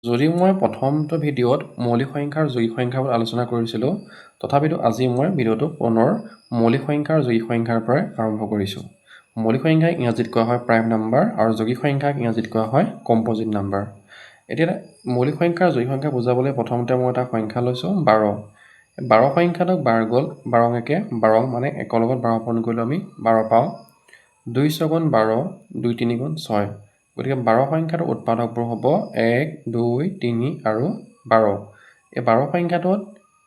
যদি মই প্ৰথমটো ভিডিঅ'ত মৌলিক সংখ্যা আৰু যৌগিক সংখ্যাৰ ওপৰত আলোচনা কৰিছিলোঁ, তথাপিতো আজি মই ভিডিঅ'টো পুনৰ মৌলিক সংখ্যা আৰু যৌগিক সংখ্যাৰ পৰাই আৰম্ভ কৰিছোঁ। মৌলিক সংখ্যাক ইংৰাজীত কোৱা হয় প্ৰাইম নাম্বাৰ আৰু যৌগিক সংখ্যাক ইংৰাজীত কোৱা হয় কম্প'জিট নাম্বাৰ। এতিয়া মৌলিক সংখ্যা আৰু যৌগিক সংখ্যা বুজাবলৈ প্ৰথমতে মই এটা সংখ্যা লৈছোঁ 12। 12 সংখ্যাটোক বাৰ গ'ল 12 একে 12 মানে একৰ লগত 12 পূৰণ কৰিলে আমি 12 পাওঁ। 2 × 6 = 12, 2 × 3 = 6। গতিকে 12 সংখ্যাটোৰ উৎপাদকবোৰ হ'ব 1, 2, 3 আৰু 12। এই 12 সংখ্যাটোত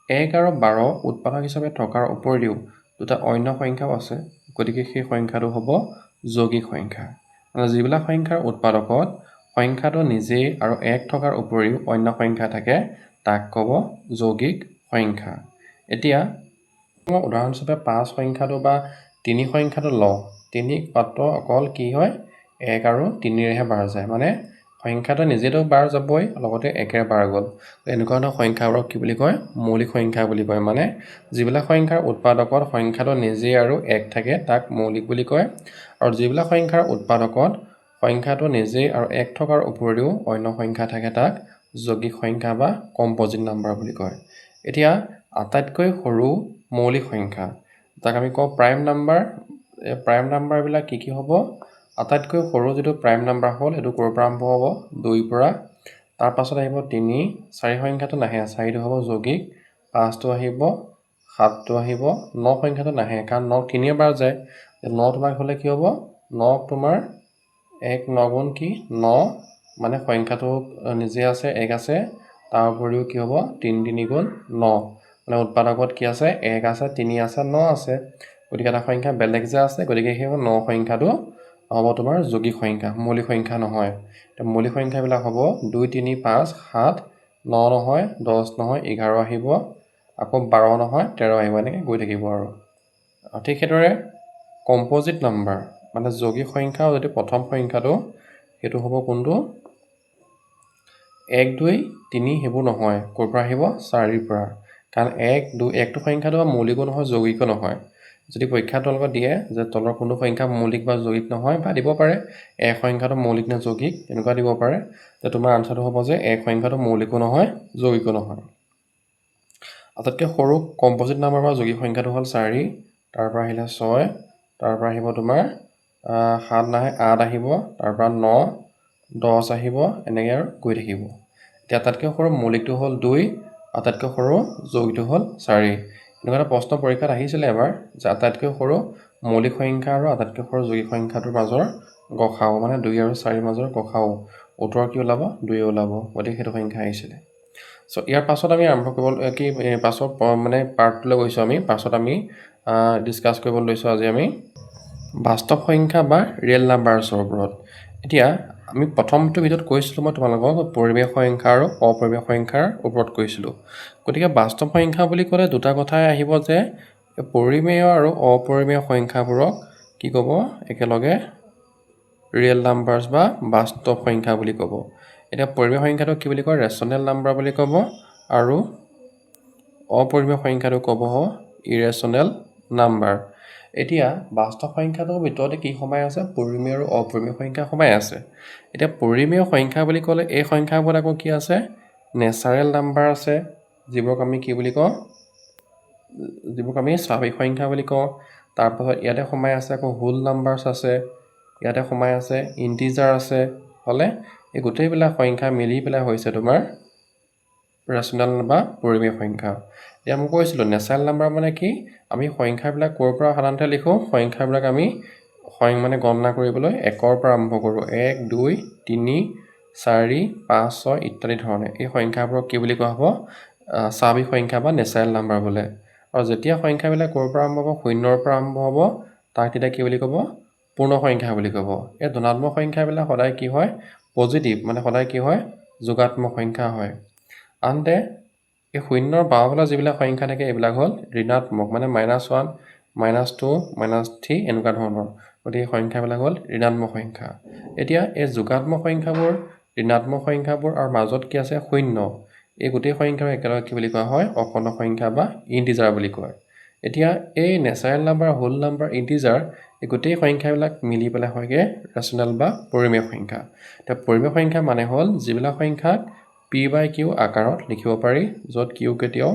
1 আৰু 12 উৎপাদক হিচাপে থকাৰ উপৰিও দুটা অন্য সংখ্যাও আছে, গতিকে সেই সংখ্যাটো হ'ব যৌগিক সংখ্যা। মানে যিবিলাক সংখ্যাৰ উৎপাদকত সংখ্যাটো নিজেই আৰু 1 থকাৰ উপৰিও অন্য সংখ্যা থাকে তাক ক'ব যৌগিক সংখ্যা। এতিয়া মই উদাহৰণ হিচাপে 5 সংখ্যাটো বা 3 সংখ্যাটো লওঁ। 3 মাত্ৰ অকল কি হয় 1 আৰু 3ৰেহে বাৰ যায়, মানে সংখ্যাটো নিজেতো বাৰ যাবই, লগতে 1ৰে বাৰ গ'ল। এনেকুৱা ধৰণৰ সংখ্যাবোৰক কি বুলি কয়? মৌলিক সংখ্যা বুলি কয়। মানে যিবিলাক সংখ্যাৰ উৎপাদকত সংখ্যাটো নিজেই আৰু 1 থাকে তাক মৌলিক বুলি কয়, আৰু যিবিলাক সংখ্যাৰ উৎপাদকত সংখ্যাটো নিজেই আৰু 1 থকাৰ উপৰিও অন্য সংখ্যা থাকে তাক যৌগিক সংখ্যা বা কম্প'জিট নাম্বাৰ বুলি কয়। এতিয়া আটাইতকৈ সৰু মৌলিক সংখ্যা যাক আমি কওঁ প্ৰাইম নাম্বাৰ। এই প্ৰাইম নাম্বাৰবিলাক কি কি হ'ব? আটাইতকৈ সৰু যিটো প্ৰাইম নাম্বাৰ হ'ল এইটো ক'ৰ পৰা আৰম্ভ হ'ব? 2ৰ পৰা। তাৰ পাছত আহিব 3, 4 সংখ্যাটো নাহে, 4টো হ'ব যৌগিক, 5টো আহিব, 7টো আহিব, 9 সংখ্যাটো নাহে কাৰণ 9 3ৰে বাৰ যায়। 9 তোমাৰ হ'লে কি হ'ব? 9 তোমাৰ 1 9 গুণ কি? 9, মানে সংখ্যাটো নিজে আছে 1 আছে, তাৰ উপৰিও কি হ'ব 3 3 গুণ 9, মানে উৎপাদকত কি আছে 1 আছে, 3 আছে, 9 আছে, গতিকে এটা সংখ্যা বেলেগ যে আছে, গতিকে সেই 9 সংখ্যাটো হ'ব তোমাৰ যৌগিক সংখ্যা, মৌলিক সংখ্যা নহয়। এতিয়া মৌলিক সংখ্যাবিলাক হ'ব 2 3 5 7, 9 নহয়, 10 নহয়, 11 আহিব, আকৌ 12 নহয়, 13 আহিব, এনেকৈ গৈ থাকিব আৰু। ঠিক সেইদৰে কম্প'জিট নাম্বাৰ মানে যৌগিক সংখ্যা যদি প্ৰথম সংখ্যাটো সেইটো হ'ব কোনটো? 1 2 3 সেইবোৰ নহয়, ক'ৰ পৰা আহিব? 4ৰ পৰা, কাৰণ 1 2 1টো সংখ্যাটো মৌলিকো নহয় যৌগিকো নহয়। যদি পৰীক্ষাত তোমালোকক দিয়ে যে তলৰ কোনটো সংখ্যা মৌলিক বা যৌগিক নহয়, বা দিব পাৰে 1 সংখ্যাটো মৌলিক নে যৌগিক এনেকুৱা দিব পাৰে, যে তোমাৰ আনচাৰটো হ'ব যে 1 সংখ্যাটো মৌলিকো নহয় যৌগিকো নহয়। আটাইতকৈ সৰু কম্প'জিট নাম্বাৰ বা যৌগিক সংখ্যাটো হ'ল 4, তাৰ পৰা আহিলে 6, তাৰ পৰা আহিব তোমাৰ 7 নাহে 8 আহিব, তাৰ পৰা 9 10 আহিব, এনেকৈ আৰু গৈ থাকিব। এতিয়া আটাইতকৈ সৰু মৌলিকটো হ'ল 2, আটাইতকৈ সৰু যৌগিকটো হ'ল 4। এনেকুৱা এটা প্ৰশ্ন পৰীক্ষাত আহিছিলে এবাৰ যে আটাইতকৈ সৰু মৌলিক সংখ্যা আৰু আটাইতকৈ সৰু যৌগিক সংখ্যাটোৰ মাজৰ গসাও, মানে 2 আৰু 4ৰ মাজৰ গসাও, উত্তৰ কি ওলাব? 2 ওলাব, গতিকে সেইটো সংখ্যা আহিছিলে। চ' ইয়াৰ পাছত আমি আৰম্ভ কৰিব কি পাছত মানে পাৰ্টটোলৈ গৈছোঁ আমি। পাছত আমি ডিছকাছ কৰিব লৈছোঁ আজি আমি বাস্তৱ সংখ্যা বা ৰিয়েল নাম্বাৰছৰ ওপৰত। এতিয়া আমি প্ৰথমটো ভিডিঅ'ত কৈছিলোঁ মই তোমালোকক পৰিমেয় সংখ্যা আৰু অপৰিমেয় সংখ্যাৰ ওপৰত কৈছিলোঁ। গতিকে বাস্তৱ সংখ্যা বুলি ক'লে দুটা কথাই আহিব যে পৰিমেয় আৰু অপৰিমেয় সংখ্যাবোৰক কি ক'ব? একেলগে ৰিয়েল নাম্বাৰছ বা বাস্তৱ সংখ্যা বুলি ক'ব। এতিয়া পৰিমেয় সংখ্যাটোক কি বুলি কয়? ৰেচনেল নাম্বাৰ বুলি ক'ব, আৰু অপৰিমেয় সংখ্যাটো ক'ব ইৰেচনেল নাম্বাৰ। এতিয়া বাস্তৱ সংখ্যাটোৰ ভিতৰতে কি সোমাই আছে? পৰিমেয় আৰু অপৰিমেয় সংখ্যা সোমাই আছে। এতিয়া পৰিমেয় সংখ্যা বুলি ক'লে এই সংখ্যাবোৰত আকৌ কি আছে? নেচাৰেল নাম্বাৰ আছে, যিবোৰক আমি কি বুলি কওঁ? যিবোৰক আমি স্বাভাৱিক সংখ্যা বুলি কওঁ। তাৰপাছত ইয়াতে সোমাই আছে আকৌ হোল নাম্বাৰছ আছে, ইয়াতে সোমাই আছে ইণ্টিজাৰ আছে, হ'লে এই গোটেইবিলাক সংখ্যা মিলি পেলাই হৈছে তোমাৰ ৰেচনেল বা পৰিমেয় সংখ্যা। এতিয়া মই কৈছিলোঁ নেচাৰেল নাম্বাৰ মানে কি? আমি সংখ্যাবিলাক ক'ৰ পৰা সাধাৰণতে লিখোঁ? সংখ্যাবিলাক আমি মানে গণনা কৰিবলৈ 1ৰ পৰা আৰম্ভ কৰোঁ, 1 2 3 4 5 6 ইত্যাদি ধৰণে। এই সংখ্যাবোৰক কি বুলি কোৱা হ'ব? স্বাভাৱিক সংখ্যা বা নেচাৰেল নাম্বাৰ বোলে। আৰু যেতিয়া সংখ্যাবিলাক ক'ৰ পৰা আৰম্ভ হ'ব? 0ৰ পৰা আৰম্ভ হ'ব, তাক তেতিয়া কি বুলি ক'ব? পূৰ্ণ সংখ্যা বুলি ক'ব। এই ধনাত্মক সংখ্যাবিলাক সদায় কি হয়? পজিটিভ, মানে সদায় কি হয়? যোগাত্মক সংখ্যা হয়। আনহাতে এই 0ৰ বাওঁফালে যিবিলাক সংখ্যা থাকে এইবিলাক হ'ল ঋণাত্মক, মানে -1 -2 -3 এনেকুৱা ধৰণৰ, গতিকে সংখ্যাবিলাক হ'ল ঋণাত্মক সংখ্যা। এতিয়া এই যোগাত্মক সংখ্যাবোৰ, ঋণাত্মক সংখ্যাবোৰ আৰু মাজত কি আছে? 0, এই গোটেই সংখ্যাবোৰ একেলগে কি বুলি কোৱা হয়? অখণ্ড সংখ্যা বা ইণ্টিজাৰ বুলি কয়। এতিয়া এই natural number, whole number, integer এই গোটেই সংখ্যাবিলাক মিলি পেলাই হয়গৈ ৰেচনেল বা পৰিমেয় সংখ্যা। এতিয়া পৰিমেয় সংখ্যা মানে হ'ল যিবিলাক সংখ্যাক p/q আকাৰত লিখিব পাৰি, য'ত q কেতিয়াও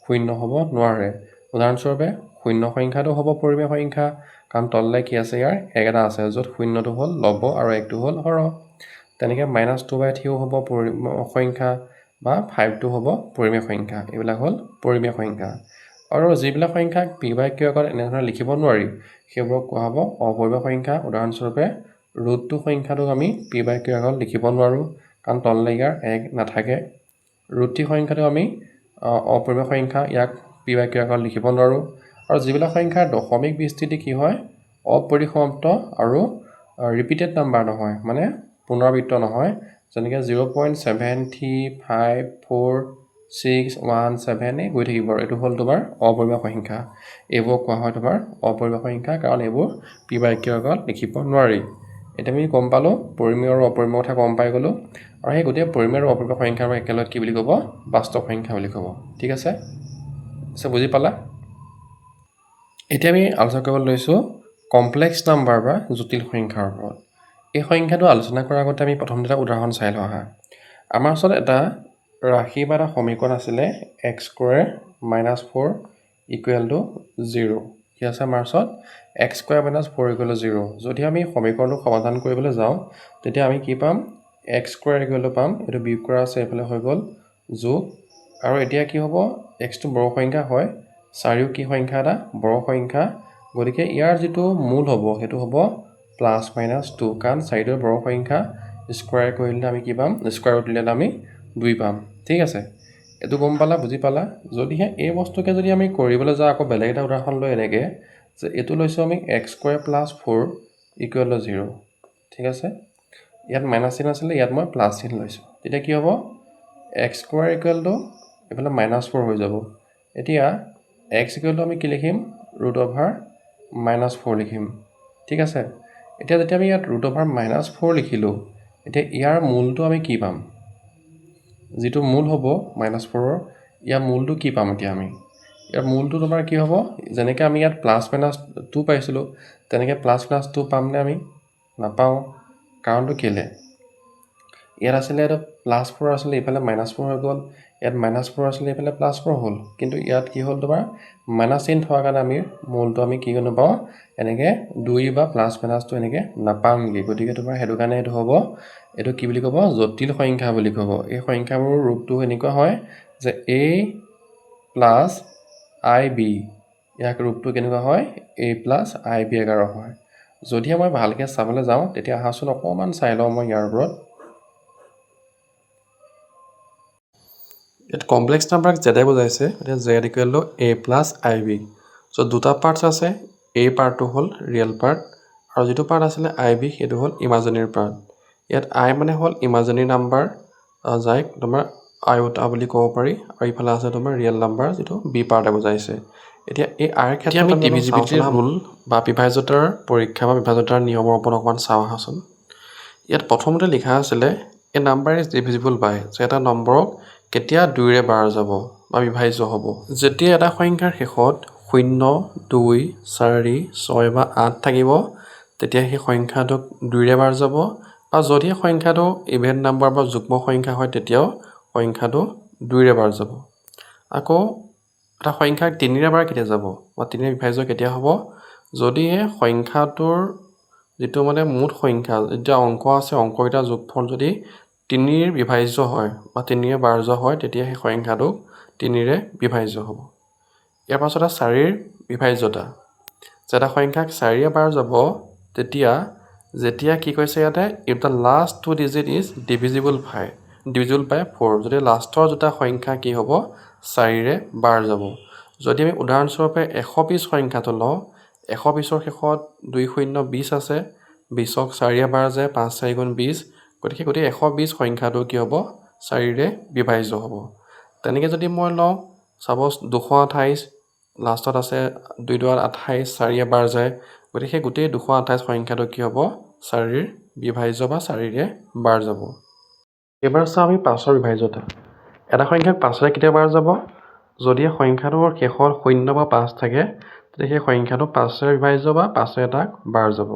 শূন্য হ'ব নোৱাৰে। উদাহৰণস্বৰূপে শূন্য সংখ্যাটো হ'ব পৰিমেয় সংখ্যা, কাৰণ তললৈ কি আছে ইয়াৰ 1 এটা আছে, য'ত শূন্যটো হ'ল লব আৰু 1টো হ'ল হৰ। তেনেকৈ -2/3 হ'ব পৰিমেয় সংখ্যা বা 5টো হ'ব পৰিমেয় সংখ্যা। এইবিলাক হ'ল পৰিমেয় সংখ্যা। আৰু যিবিলাক সংখ্যাক p/q আগত এনেধৰণে লিখিব নোৱাৰি, সেইবোৰক কোৱা হ'ব অপৰিমেয় সংখ্যা। উদাহৰণস্বৰূপে √2 সংখ্যাটোক আমি p/q আগত লিখিব নোৱাৰোঁ, কাৰণ তললৈ ইয়াৰ 1 নাথাকে। √3 সংখ্যাটো আমি অপৰিমেয় সংখ্যা, ইয়াক p/q আগত লিখিব নোৱাৰোঁ। আৰু যিবিলাক সংখ্যাৰ দশমিক বিস্তৃতি কি হয়, অপৰিসমাপ্ত আৰু ৰিপিটেড নাম্বাৰ নহয়, মানে পুনৰাবৃত্ত নহয়, যেনেকৈ 0.73546117 গৈ থাকিব, এইটো হ'ল তোমাৰ অপৰিমেয় সংখ্যা। এইবোৰ কোৱা হয় তোমাৰ অপৰিমেয় সংখ্যা, কাৰণ এইবোৰ p/q আগত লিখিব নোৱাৰি। এতিয়া আমি গম পালোঁ পৰিমেয় আৰু অপৰিমেয় কথা গম পাই গ'লোঁ, আৰু সেই গোটেই পৰিমেয় আৰু অপৰিমেয় সংখ্যাবোৰ একেলগে কি বুলি ক'ব, বাস্তৱ সংখ্যা বুলি ক'ব। ঠিক আছে, বুজি পালা? এতিয়া আমি আলোচনা কৰিব লৈছোঁ কমপ্লেক্স নাম্বাৰ বা জটিল সংখ্যাৰ ওপৰত। এই সংখ্যাটো আলোচনা কৰাৰ আগতে আমি প্ৰথমতে এটা উদাহৰণ চাই লওঁ আহা। আমাৰ ওচৰত এটা ৰাশি বা এটা সমীকৰণ আছিলে x² - 4 = 0। কি আছে আমাৰ ওচৰত x² - 4 = 0। যদি আমি সমীকৰণটো সমাধান কৰিবলৈ যাওঁ, তেতিয়া আমি কি পাম, x² পাম, এইটো বিয়োগ কৰা আছে, এইফালে হৈ গ'ল যোগ। আৰু এতিয়া কি হ'ব, xটো বড় সংখ্যা হয়, 4ও কি সংখ্যা এটা বড় সংখ্যা, গতিকে ইয়াৰ যিটো মূল হ'ব সেইটো হ'ব +-2, কাৰণ 4টো বড় সংখ্যা, স্কোৱাৰ কৰিলে আমি কি পাম, স্কোৱাৰ ৰুট দিলে আমি 2 পাম। ঠিক আছে, এইটো গম পালা, বুজি পালা? যদিহে এই বস্তুকে যদি আমি কৰিবলৈ যাওঁ আকৌ বেলেগ এটা উদাহৰণ লৈ এনেকৈ যে এইটো লৈছোঁ আমি x² + 4 = 0। ঠিক আছে, ইয়াত মাইনাছ চিন আছিলে, ইয়াত মই প্লাছ চিন লৈছোঁ। তেতিয়া কি হ'ব, x² = এইফালে -4 হৈ যাব। এতিয়া x = আমি কি লিখিম, √(-4) লিখিম। ঠিক আছে, এতিয়া যেতিয়া আমি ইয়াত √(-4) লিখিলোঁ, এতিয়া ইয়াৰ মূলটো আমি কি পাম, যিটো মূল হ'ব -4ৰ, ইয়াৰ মূলটো কি পাম, এতিয়া আমি ইয়াৰ মূলটো তোমাৰ কি হ'ব, যেনেকৈ আমি ইয়াত +-2 পাইছিলোঁ, তেনেকৈ +-2 পামনে আমি, নাপাওঁ। কাৰণটো কেলৈ, ইয়াত আছিলে এইটো +4 আছিলে, এইফালে -4 হৈ গ'ল, ইয়াত -4 আছিলে, এইফালে +4 হ'ল, কিন্তু ইয়াত কি হ'ল তোমাৰ মাইনাছ চিন থকাৰ কাৰণে আমি মূলটো আমি কি নাপাওঁ, এনেকৈ 2 বা +-2 এনেকৈ নাপামগৈ। গতিকে তোমাৰ সেইটো কাৰণে এইটো হ'ব, এইটো কি বুলি ক'ব, জটিল সংখ্যা বুলি ক'ব। এই সংখ্যাবোৰৰ ৰূপটো এনেকুৱা হয় যে a + ib, ইয়াক ৰূপটো কেনেকুৱা হয়, a + ib আকাৰৰ হয়। যদিহে মই ভালকৈ চাবলৈ যাওঁ, তেতিয়া আহাচোন অকণমান চাই লওঁ মই ইয়াৰ ওপৰত। ইয়াত কমপ্লেক্স নাম্বাৰক জেডে বুজাইছে, গতিকে z = a + ib। চ' দুটা পাৰ্টছ আছে, a পাৰ্টটো হ'ল ৰিয়েল পাৰ্ট, আৰু যিটো পাৰ্ট আছিলে ib সেইটো হ'ল ইমাজিনেৰী পাৰ্ট। ইয়াত i মানে হ'ল ইমাজিনেৰী নাম্বাৰ, যাক তোমাৰ আইওটা বুলি ক'ব পাৰি, আৰু ইফালে আছে তোমাৰ ৰিয়েল নাম্বাৰ, যিটো বি পাৰ্টে বুজাইছে। এতিয়া এই আইৰ ক্ষেত্ৰত আমি ডিভিজিবিলিটিৰ ৰুল বা বিভাজ্যতাৰ পৰীক্ষা বা বিভাজ্যতাৰ নিয়মৰ ওপৰত অকণমান চাওঁ আহাচোন। ইয়াত প্ৰথমতে লিখা আছিলে এ নাম্বাৰ ইজ ডিভিজিবল বাই, যে এটা নম্বৰক কেতিয়া 2ৰে বাৰ যাব বা বিভাজ্য হ'ব। যেতিয়া এটা সংখ্যাৰ শেষত 0, 2, 4, 6 বা 8 থাকিব, তেতিয়া সেই সংখ্যাটোক 2ৰে বাৰ যাব, বা যদি সংখ্যাটো ইভেন নাম্বাৰ বা যুগ্ম সংখ্যা হয়, তেতিয়াও সংখ্যাটো 2ৰে বাৰ যাব। আকৌ এটা সংখ্যাক 3ৰে বাৰ কেতিয়া যাব বা 3ৰে বিভাজ্য কেতিয়া হ'ব, যদিহে সংখ্যাটোৰ যিটো মানে মুঠ সংখ্যা, যেতিয়া অংক আছে, অংককেইটাৰ যোগফল যদি 3ৰ বিভাজ্য হয় বা 3ৰে বাৰ্য হয়, তেতিয়া সেই সংখ্যাটোক 3ৰে বিভাজ্য হ'ব। ইয়াৰ পাছতে 4ৰ বিভাজ্যতা, যেটা সংখ্যাক 4ৰে বাৰ যাব, যেতিয়া কি কৈছে ইয়াতে, if the last 2 digit is divisible by 4, যদি লাষ্টৰ দুটা সংখ্যা কি হ'ব, 4ৰে বাৰ যাব। যদি আমি উদাহৰণস্বৰূপে 120 সংখ্যাটো লওঁ, 120ৰ শেষত 2 0 20 আছে, 20ক 4ৰে বাৰ যায়, 5 4 × 20, গতিকে গোটেই 120 সংখ্যাটো কি হ'ব, 4ৰে বিভাজ্য হ'ব। তেনেকৈ যদি মই লওঁ, ছাপ'জ 228, লাষ্টত আছে 2 2 28, 4ৰে বাৰ যায়, গতিকে সেই গোটেই 228 সংখ্যাটো কি হ'ব, 4ৰ বিভাজ্য বা 4ৰে বাৰ যাব। এইবাৰ চাওঁ আমি 5ৰ বিভাজ্যতা। এটা সংখ্যাক 5ৰে কেতিয়া বাৰ যাব, যদি সংখ্যাটোৰ শেষত 0 বা 5 থাকে, তেতিয়া সেই সংখ্যাটো 5ৰে বিভাজ্য বা 5ৰে তাক বাৰ যাব।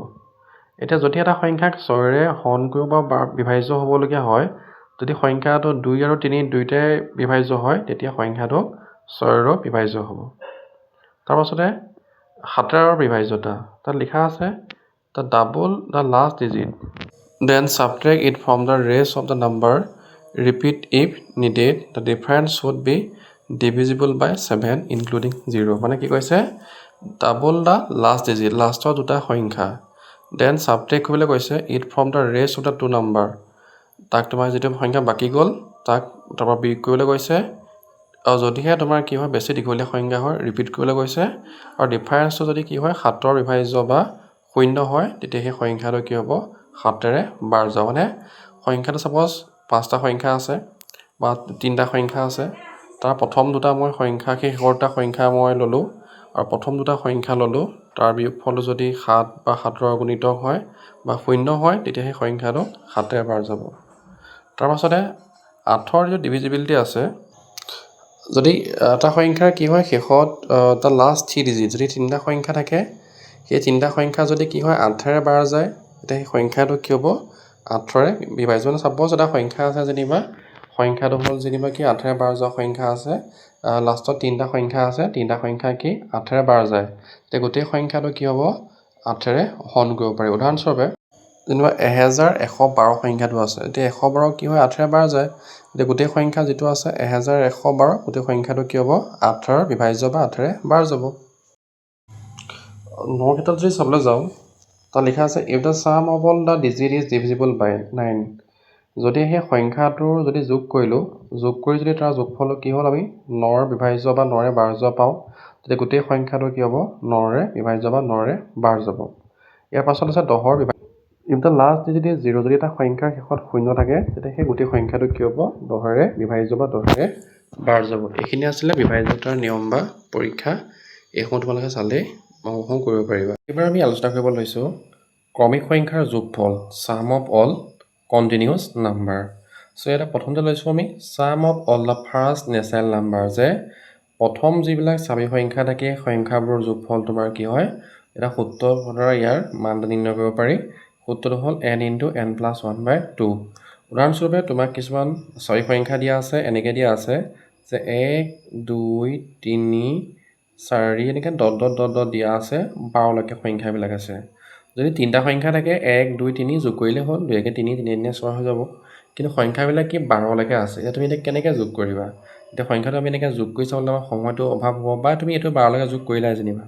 এতিয়া যদি এটা সংখ্যাক 6ৰে হৰণ কৰিব বা বিভাজ্য হ'বলগীয়া হয়, যদি সংখ্যাটো 2 আৰু 3 দুয়োটাই বিভাজ্য হয় তেতিয়া সংখ্যাটো 6ৰো বিভাজ্য হ'ব। তাৰপাছতে 7ৰ বিভাজ্যতা তাত লিখা আছে the double the last digit then subtract it from the rest of the number repeat if needed the difference should be divisible by 7 including 0 মানে কি কৈছে double the last digit লাষ্টৰ দুটা সংখ্যা then subtract কৰিবলৈ কৈছে it from the rest of the two number তাক তোমাৰ যেটো সংখ্যা বাকি গ'ল তাক তাৰপৰা বিয়োগ কৰিবলৈ কৈছে আৰু যদিহে তোমাৰ কি হয় বেছি দীঘলীয়া সংখ্যা হয় ৰিপিট কৰিবলৈ কৈছে আৰু ডিফাৰেন্সটো যদি কি হয় 7ৰ বিভাজ্য বা 0 হয় তেতিয়া সেই সংখ্যাটো কি হ'ব 7ৰে বাৰ যাব মানে সংখ্যাটো সাপোজ 5টা সংখ্যা আছে বা 3টা সংখ্যা আছে তাৰ প্ৰথম দুটা মই সংখ্যা সেই শেষৰটা সংখ্যা মই ললো আৰু প্ৰথম দুটা সংখ্যা ললো তাৰ বিয়োগফলটো যদি 7 বা 7ৰ গুণিতক হয় বা 0 হয় তেতিয়া সেই সংখ্যাটো 7ৰে বাৰ যাব তাৰ পাছতে 8ৰ যে ডিভিজিবিলিটি আছে যদি এটা সংখ্যাৰ কি হয় শেষত the last 3 digit যদি 3টা সংখ্যা থাকে সেই 3টা সংখ্যা যদি কি হয় 8ৰে বাৰ যায় তেতিয়া সেই সংখ্যাটো কি হ'ব 8ৰে বিভাজ্য সাপোজ এটা সংখ্যা আছে যেনিবা সংখ্যাটো হ'ল যেনিবা কি 8ৰে বাৰ যোৱা সংখ্যা আছে লাষ্টত 3টা সংখ্যা আছে 3টা সংখ্যা কি 8ৰে বাৰ যায় তেতিয়া গোটেই সংখ্যাটো কি হ'ব 8ৰে হৰণ কৰিব পাৰি উদাহৰণস্বৰূপে যেনিবা 1112 সংখ্যাটো আছে এতিয়া 112 কি হয় 8ৰে বাৰ যায় এতিয়া গোটেই সংখ্যা যেটো আছে 1112 গোটেই সংখ্যাটো কি হ'ব 8ৰ বিভাজ্য বা 8ৰে বাৰ যাব নৰ ক্ষেত্ৰত যদি চাবলৈ যাওঁ তাত লিখা আছে if the sum of all the digit is divisible by 9 যদি সেই সংখ্যাটোৰ যদি যোগ কৰিলো যোগ কৰি যদি তাৰ যোগফল কি হ'ল আমি 9ৰ বিভাজ্য বা 9ৰে বাৰ যোৱা পাওঁ তেতিয়া গোটেই সংখ্যাটো কি হ'ব 9ৰে বিভাজ্য বা 9ৰে বাৰ যাব ইয়াৰ পাছত আছে 10ৰ বিভাজ্য if the last digit is 0 যদি এটা সংখ্যাৰ শেষত 0 থাকে তেতিয়া সেই গোটেই সংখ্যাটো কি হ'ব 10ৰে বিভাজ্য বা 10ৰে বাৰ যাব এইখিনি আছিল বিভাজ্যতাৰ নিয়ম বা পৰীক্ষা এইসমূহ তোমালোকে চালে অংকন কৰিব পাৰিবা এবাৰ আমি আলোচনা কৰিব লৈছো ক্ৰমিক সংখ্যাৰ যোগফল sum of all continuous number so এটা প্ৰথমতে লৈছো আমি sum of all the first natural number যে প্ৰথম যিবিলাক স্বাভাৱিক সংখ্যা থাকে সংখ্যাবোৰৰ যোগফল তোমাৰ কি হয় এটা সূত্ৰৰ দ্বাৰা ইয়াৰ মানটো নিৰ্ণয় কৰিব পাৰি সূত্ৰটো হ'ল n * n + 1/2 উদাহৰণস্বৰূপে তোমাক কিছুমান স্বাভাৱিক সংখ্যা দিয়া আছে এনেকৈ দিয়া আছে যে 1 2 3 4 এনেকৈ ডট ডট ডট ডট দিয়া আছে 12 লৈকে সংখ্যাবিলাক আছে যদি 3টা সংখ্যা থাকে 1 2 3 যোগ কৰিলে হ'ল 2 কে 3 3 3 6 হৈ যাব কিন্তু সংখ্যাবিলাক কি 12 লৈকে আছে এতিয়া তুমি কেনেকৈ যোগ কৰিবা এতিয়া সংখ্যাটো আমি এনেকৈ যোগ কৰি চাবলৈ আমাৰ সময়টো অভাৱ হ'ব বা তুমি এইটো 12 লৈকে যোগ কৰিলাই যেনিবা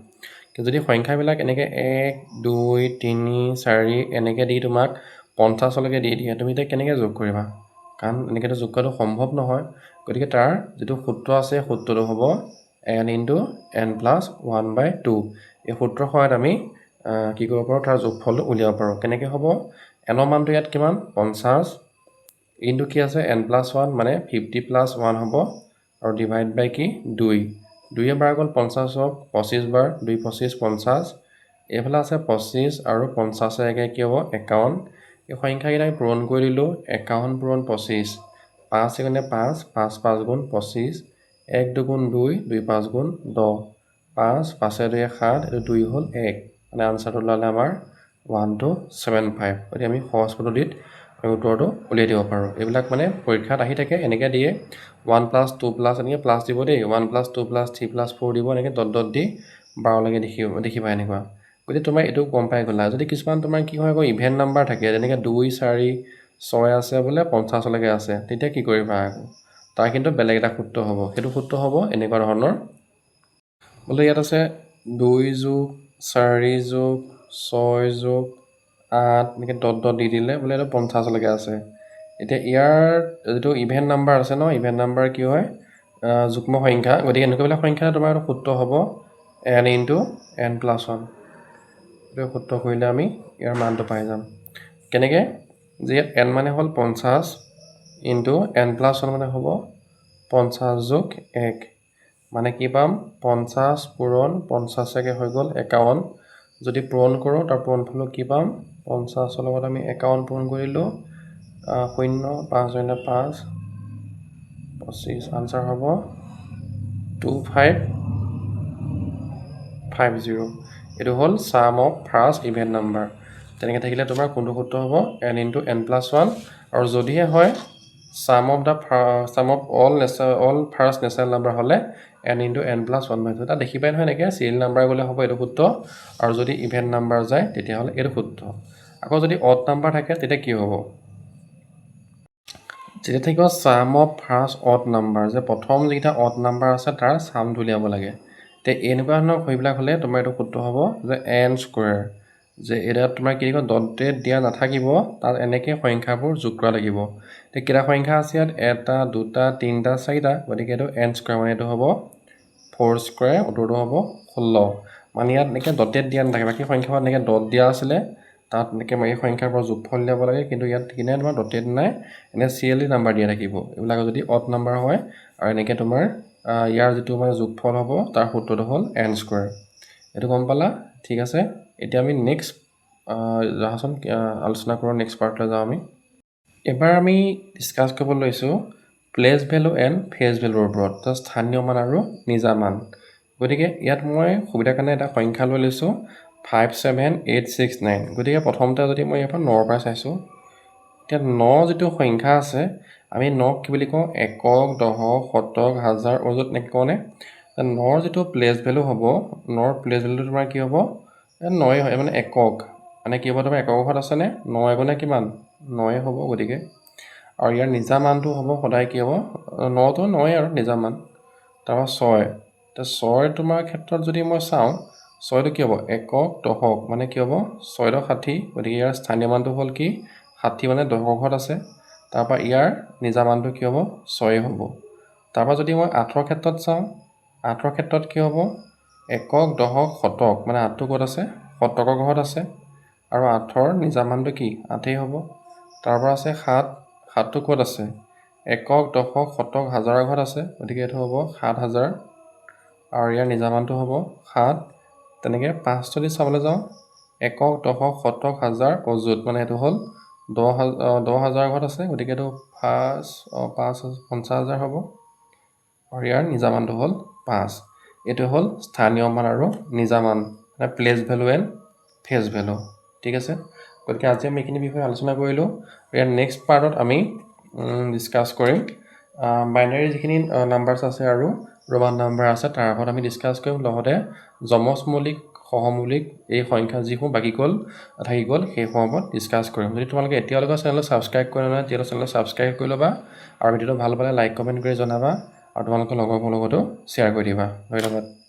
কিন্তু যদি সংখ্যাবিলাক এনেকৈ 1 2 3 4 এনেকৈ দি তোমাক 50 লৈকে দি দিয়ে তুমি এতিয়া কেনেকৈ যোগ কৰিবা কাৰণ এনেকৈতো যোগ কৰাটো সম্ভৱ নহয় গতিকে তাৰ যেটো সূত্ৰ আছে সূত্ৰটো হ'ব n * n + 1/2 এই সূত্ৰৰ সহায়ত আমি কি কৰিব পাৰো তাৰ যোগফলটো উলিয়াব পাৰো কেনেকৈ হ'ব n ৰ মানটো ইয়াত কিমান 50 ইনটু কি আছে n + 1 মানে 50 + 1 হ'ব আৰু ডিভাইড বাই কি 2 2 বাৰ গ'ল 50ক 25 বাৰ 2 25 50 এইফালে আছে 25 আৰু 50 একে কি হ'ব 51 এই সংখ্যাকেইটা পূৰণ কৰি দিলো 51 পূৰণ 25 5 * 5 5 5 * 25 1 2 * 2 2 5 * 10 5 5 2 7 এইটো 2 হ'ল 1 মানে আনসাৰটো ওলালে আমাৰ 1275 গতিকে আমি সহজ পদ্ধতিত উত্তৰটো উলিয়াই দিব পাৰো এইবিলাক মানে পৰীক্ষাত আহি থাকে এনেকৈ দিয়ে 1 + 2 + এনেকৈ প্লাছ দিব দেই 1 + 2 + 3 + 4 দিব এনেকৈ ডট ডট দি 12 লৈকে দেখিবা এনেকুৱা গতিকে তোমাৰ এইটো গম পাই গ'লা যদি কিছুমান তোমাৰ কি হয় আকৌ ইভেন নাম্বাৰ থাকে যেনেকৈ 2 4 6 আছে বোলে 50 লৈকে আছে তেতিয়া কি কৰিবা আকৌ তাৰ কিন্তু বেলেগ এটা সূত্ৰ হ'ব সেইটো সূত্ৰ হ'ব এনেকুৱা ধৰণৰ বোলে ইয়াত আছে 2 + 4 + 6 + 8 এনেকৈ ডট ডট দি দিলে বোলে এইটো 50 লৈকে আছে এতিয়া ইয়াৰ যেটো ইভেন নাম্বাৰ আছে ন ইভেন নাম্বাৰ কি হয় যুগ্ম সংখ্যা গতিকে এনেকুৱাবিলাক সংখ্যা তোমাৰ সূত্ৰ হ'ব n * n + 1 এই সূত্ৰ কৰিলে আমি ইয়াৰ মানটো পাই যাম কেনেকৈ যে ইয়াত n মানে হ'ল 50 * n + 1 মানে হ'ব 50 + 1 মানে কি পাম 50 পূৰণ 50 একে হৈ গ'ল 51 যদি পূৰণ কৰোঁ তাৰ পূৰণফল কি পাম 50 লগত আমি 51 পূৰণ কৰিলো 0 5 * 5 25 আনসাৰ হ'ব 2550 এইটো হ'ল sum of first even number তেনেকৈ থাকিলে তোমাৰ কোনটো সূত্ৰ হ'ব n * n + 1 আৰু যদিহে হয় sum of all first natural number হলে n into n plus 1 by 2 এটা দেখি পাই নহয় এনেকৈ চিৰিয়েল নাম্বাৰ গ'লে হ'ব এইটো সূত্ৰ আৰু যদি ইভেন নাম্বাৰ যায় তেতিয়াহ'লে এইটো সূত্ৰ আকৌ যদি অড নাম্বাৰ থাকে তেতিয়া কি হ'ব যেতিয়া থাকিব sum of first odd number যে প্ৰথম যিটা অড নাম্বাৰ আছে তাৰ সামটো উলিয়াব লাগে তে এনেকুৱা ধৰণৰ হৈবিলাক হ'লে তোমাৰ এইটো সূত্ৰ হ'ব যে n স্কয়াৰ যে এটা তোমাৰ কি লিখিব ডটেড দিয়া নাথাকিব তাত এনেকৈ সংখ্যাবোৰ যোগ কৰা লাগিব তে কেইটা সংখ্যা আছে ইয়াত এটা দুটা তিনিটা চাৰিটা গতিকে এইটো n স্কয়াৰ মানে এইটো হ'ব 4 স্কয়াৰ উত্তৰটো হ'ব 16 মানে ইয়াত এনেকৈ ডটেড দিয়া নাথাকে বাকী সংখ্যাবোৰ এনেকৈ ডট দিয়া আছিলে তাত এনেকৈ মাৰি সংখ্যাবোৰ যোগফল দিব লাগে কিন্তু ইয়াত কিনে তোমাৰ ডটেড নাই এনে সিৰিয়েলি নাম্বাৰ দিয়া থাকিব এইবিলাক যদি অড নাম্বাৰ হয় আৰু এনেকৈ তোমাৰ ইয়াৰ যিটো মানে যোগফল হ'ব তাৰ সূত্ৰটো হ'ল n স্কয়াৰ এইটো গম পালা ঠিক আছে এতিয়া আমি নেক্সট যাহাচোন আলোচনা কৰোঁ নেক্সট পাৰ্টলৈ যাওঁ আমি এবাৰ আমি ডিসকাস কৰিব লৈছোঁ প্লেস ভ্যালু এণ্ড ফেজ ভ্যালুৰ ওপৰত স্থানীয় মান আৰু নিজা মান গতিকে ইয়াত মই সুবিধাৰ কাৰণে এটা সংখ্যা লৈ লৈছোঁ 57869 গতিকে প্ৰথমতে যদি মই ইয়াৰ পৰা 9 পৰা চাইছোঁ এতিয়া 9 যিটো সংখ্যা আছে আমি 9 কি বুলি কওঁ একক দশক শতক হাজাৰ অযুত নেকি কওঁনে 9 যিটো প্লেস ভ্যালু হ'ব 9 প্লেস ভ্যালুটো তোমাৰ কি হ'ব 9 হয় মানে একক মানে কি হ'ব তোমাৰ একক ঘৰত আছে নে 9 এগুণে কিমান 9 হ'ব গতিকে আৰু ইয়াৰ নিজা মানটো হ'ব সদায় কি হ'ব 9 তো 9 আৰু নিজা মান তাৰপৰা 6 তে 6 তোমাৰ ক্ষেত্ৰত যদি মই চাওঁ 6 টো কি হ'ব একক দশক মানে কি হ'ব 6 ৰ 60 গতিকে ইয়াৰ স্থানীয় মানটো হ'ল কি 60 মানে দশক ঘৰত আছে তাৰপৰা ইয়াৰ নিজা মানটো কি হ'ব 6 হ'ব তাৰপৰা যদি মই 8 ৰ ক্ষেত্ৰত চাওঁ 8 ৰ ক্ষেত্ৰত কি হ'ব একক দশক শতক মানে 8 টো ক'ত আছে শতকৰ ঘৰত আছে আৰু 8 ৰ নিজা মানটো কি 8 হ'ব তাৰপৰা আছে 7 7 টো ক'ত আছে একক দশক শতক হাজাৰৰ ঘৰত আছে গতিকে এইটো হ'ব 7000 আৰু ইয়াৰ নিজা মানটো হ'ব 7 তেনেকৈ 5 যদি চাবলৈ যাওঁ একক দশক শতক হাজাৰ অযুত মানে এইটো হ'ল 10000 ঘৰত আছে গতিকে এইটো 5,50,000 হ'ব আৰু ইয়াৰ নিজা মানটো হ'ল 5 এইটো হ'ল স্থানীয় মান আৰু নিজা মান মানে place value and phase value ঠিক আছে গতিকে আজি আমি এইখিনি বিষয়ে আলোচনা কৰিলোঁ ইয়াৰ নেক্সট পাৰ্টত আমি ডিসকাস কৰিম বাইনাৰী যিখিনি নাম্বাৰছ আছে আৰু ৰোমান নাম্বাৰ আছে তাৰ ওপৰত আমি ডিসকাস কৰিম লগতে যমজ মৌলিক সহমৌলিক এই সংখ্যা যিসমূহ বাকি গ'ল থাকি গ'ল সেইসমূহৰ ওপৰত ডিসকাস কৰিম যদি তোমালোকে এতিয়ালৈকে চেনেলটো ছাবস্ক্ৰাইব কৰা নাই তেতিয়াহ'লে চেনেলটো ছাবস্ক্ৰাইব কৰি ল'বা আৰু ভিডিঅ'টো ভাল পালে লাইক কমেণ্ট কৰি জনাবা আৰু তোমালোকৰ লগৰবোৰৰ লগতো শ্বেয়াৰ কৰি দিবা ধন্যবাদ